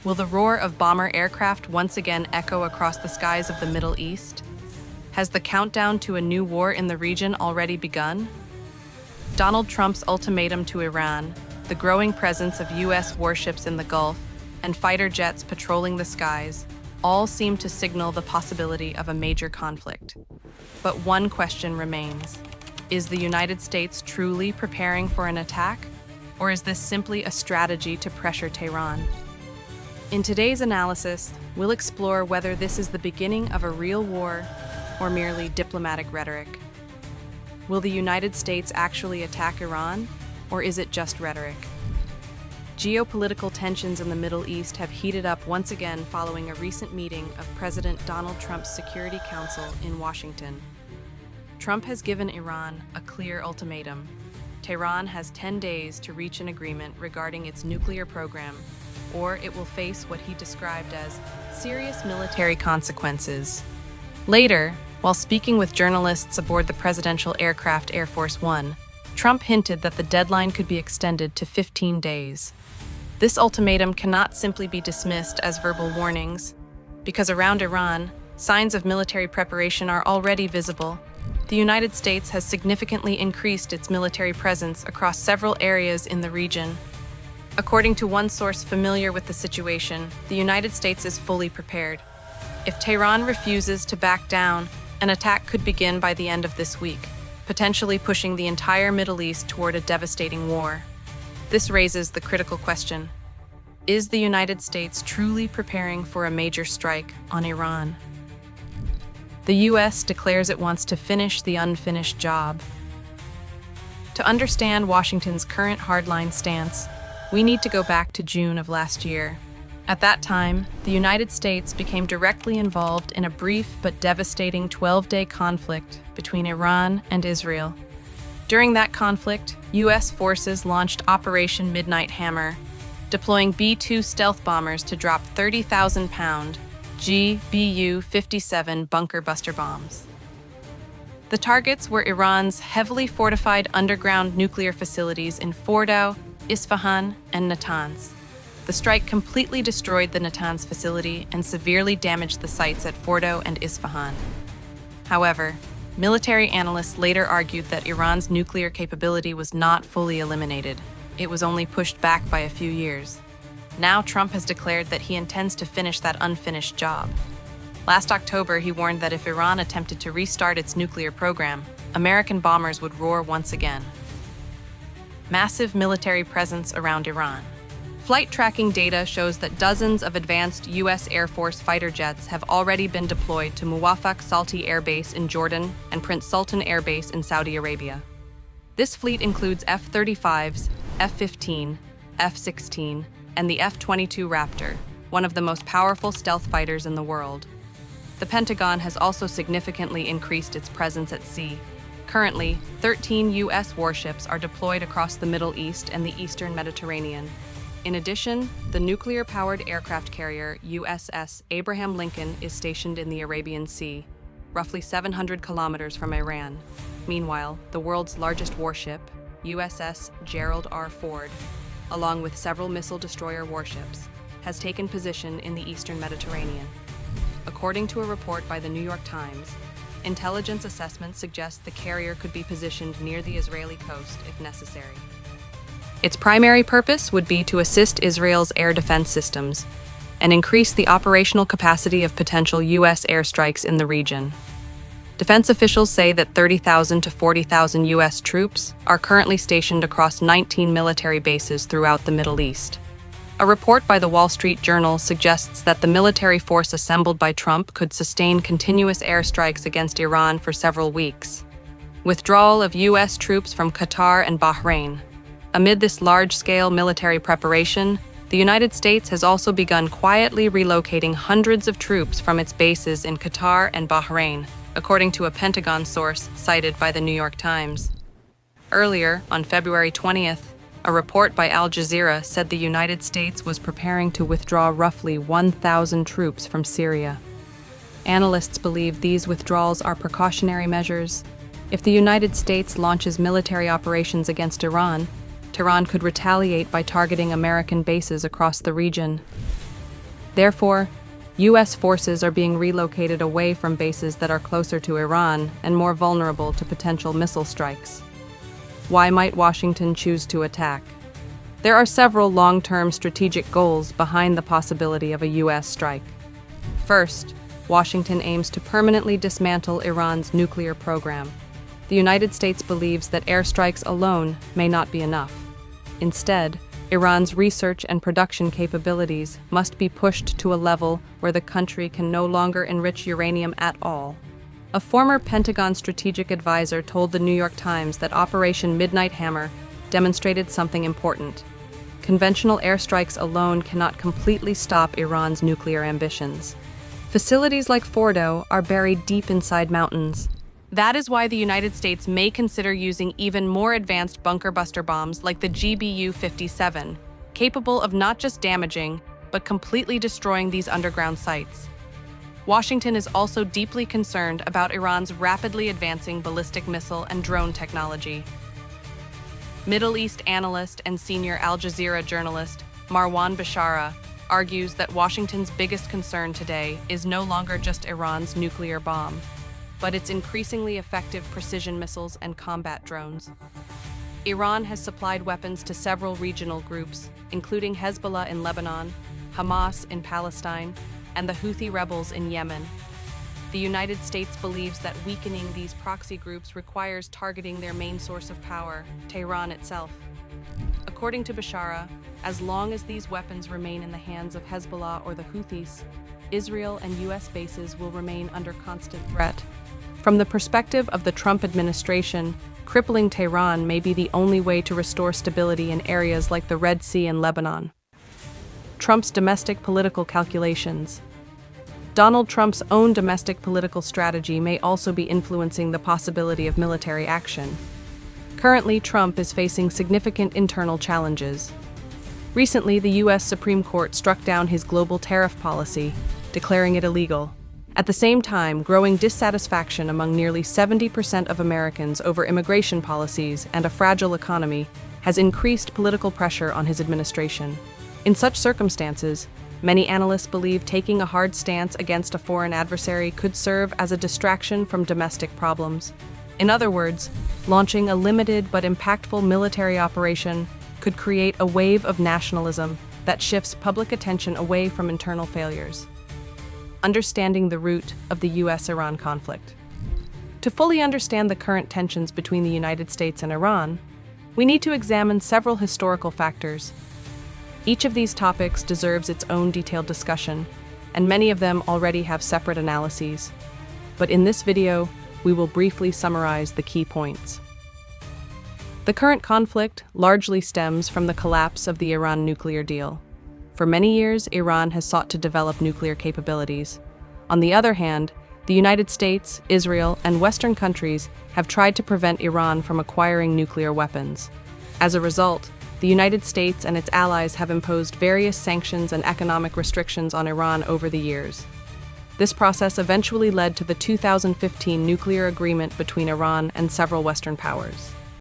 Will the roar of bomber aircraft once again echo across the skies of the Middle East? Has the countdown to a new war in the region already begun? Donald Trump's ultimatum to Iran, the growing presence of U.S. warships in the Gulf, and fighter jets patrolling the skies all seem to signal the possibility of a major conflict. But one question remains. Is the United States truly preparing for an attack? Or is this simply a strategy to pressure Tehran? In today's analysis, we'll explore whether this is the beginning of a real war or merely diplomatic rhetoric. Will the United States actually attack Iran, or is it just rhetoric? Geopolitical tensions in the Middle East have heated up once again following a recent meeting of President Donald Trump's Security Council in Washington. Trump has given Iran a clear ultimatum. Tehran has 10 days to reach an agreement regarding its nuclear program, or it will face what he described as serious military consequences. Later, while speaking with journalists aboard the presidential aircraft Air Force One, Trump hinted that the deadline could be extended to 15 days. This ultimatum cannot simply be dismissed as verbal warnings, because around Iran, signs of military preparation are already visible. The United States has significantly increased its military presence across several areas in the region. According to one source familiar with the situation, the United States is fully prepared. If Tehran refuses to back down, an attack could begin by the end of this week, potentially pushing the entire Middle East toward a devastating war. This raises the critical question: is the United States truly preparing for a major strike on Iran? The U.S. declares it wants to finish the unfinished job. To understand Washington's current hardline stance, we need to go back to June of last year. At that time, the United States became directly involved in a brief but devastating 12-day conflict between Iran and Israel. During that conflict, U.S. forces launched Operation Midnight Hammer, deploying B-2 stealth bombers to drop 30,000-pound GBU-57 bunker buster bombs. The targets were Iran's heavily fortified underground nuclear facilities in Fordow, Isfahan, and Natanz. The strike completely destroyed the Natanz facility and severely damaged the sites at Fordow and Isfahan. However, military analysts later argued that Iran's nuclear capability was not fully eliminated. It was only pushed back by a few years. Now Trump has declared that he intends to finish that unfinished job. Last October, he warned that if Iran attempted to restart its nuclear program, American bombers would roar once again. Massive military presence around Iran. Flight tracking data shows that dozens of advanced U.S. Air Force fighter jets have already been deployed to Muwafaq Salti Air Base in Jordan and Prince Sultan Air Base in Saudi Arabia. This fleet includes F-35s, F-15, F-16, and the F-22 Raptor, one of the most powerful stealth fighters in the world. The Pentagon has also significantly increased its presence at sea. Currently, 13 U.S. warships are deployed across the Middle East and the Eastern Mediterranean. In addition, the nuclear-powered aircraft carrier USS Abraham Lincoln is stationed in the Arabian Sea, roughly 700 kilometers from Iran. Meanwhile, the world's largest warship, USS Gerald R. Ford, along with several missile destroyer warships, has taken position in the Eastern Mediterranean. According to a report by the New York Times, intelligence assessments suggest the carrier could be positioned near the Israeli coast if necessary. Its primary purpose would be to assist Israel's air defense systems and increase the operational capacity of potential U.S. airstrikes in the region. Defense officials say that 30,000 to 40,000 U.S. troops are currently stationed across 19 military bases throughout the Middle East. A report by the Wall Street Journal suggests that the military force assembled by Trump could sustain continuous airstrikes against Iran for several weeks. Withdrawal of U.S. troops from Qatar and Bahrain. Amid this large-scale military preparation, the United States has also begun quietly relocating hundreds of troops from its bases in Qatar and Bahrain, according to a Pentagon source cited by the New York Times. Earlier, on February 20th, a report by Al Jazeera said the United States was preparing to withdraw roughly 1,000 troops from Syria. Analysts believe these withdrawals are precautionary measures. If the United States launches military operations against Iran, Tehran could retaliate by targeting American bases across the region. Therefore, U.S. forces are being relocated away from bases that are closer to Iran and more vulnerable to potential missile strikes. Why might Washington choose to attack? There are several long-term strategic goals behind the possibility of a U.S. strike. First, Washington aims to permanently dismantle Iran's nuclear program. The United States believes that airstrikes alone may not be enough. Instead, Iran's research and production capabilities must be pushed to a level where the country can no longer enrich uranium at all. A former Pentagon strategic advisor told the New York Times that Operation Midnight Hammer demonstrated something important. Conventional airstrikes alone cannot completely stop Iran's nuclear ambitions. Facilities like Fordow are buried deep inside mountains. That is why the United States may consider using even more advanced bunker buster bombs like the GBU-57, capable of not just damaging, but completely destroying these underground sites. Washington is also deeply concerned about Iran's rapidly advancing ballistic missile and drone technology. Middle East analyst and senior Al Jazeera journalist Marwan Bashara argues that Washington's biggest concern today is no longer just Iran's nuclear bomb, but its increasingly effective precision missiles and combat drones. Iran has supplied weapons to several regional groups, including Hezbollah in Lebanon, Hamas in Palestine, and the Houthi rebels in Yemen. The United States believes that weakening these proxy groups requires targeting their main source of power, Tehran itself. According to Bashara, as long as these weapons remain in the hands of Hezbollah or the Houthis, Israel and U.S. bases will remain under constant threat. From the perspective of the Trump administration, crippling Tehran may be the only way to restore stability in areas like the Red Sea and Lebanon. Trump's domestic political calculations. Donald Trump's own domestic political strategy may also be influencing the possibility of military action. Currently, Trump is facing significant internal challenges. Recently, the U.S. Supreme Court struck down his global tariff policy, declaring it illegal. At the same time, growing dissatisfaction among nearly 70% of Americans over immigration policies and a fragile economy has increased political pressure on his administration. In such circumstances, many analysts believe taking a hard stance against a foreign adversary could serve as a distraction from domestic problems. In other words, launching a limited but impactful military operation could create a wave of nationalism that shifts public attention away from internal failures. Understanding the root of the U.S.-Iran conflict. To fully understand the current tensions between the United States and Iran, we need to examine several historical factors. Each of these topics deserves its own detailed discussion, and many of them already have separate analyses. But in this video, we will briefly summarize the key points. The current conflict largely stems from the collapse of the Iran nuclear deal. For many years, Iran has sought to develop nuclear capabilities. On the other hand, the United States, Israel, and Western countries have tried to prevent Iran from acquiring nuclear weapons. As a result, the United States and its allies have imposed various sanctions and economic restrictions on Iran over the years. This process eventually led to the 2015 nuclear agreement between Iran and several Western powers.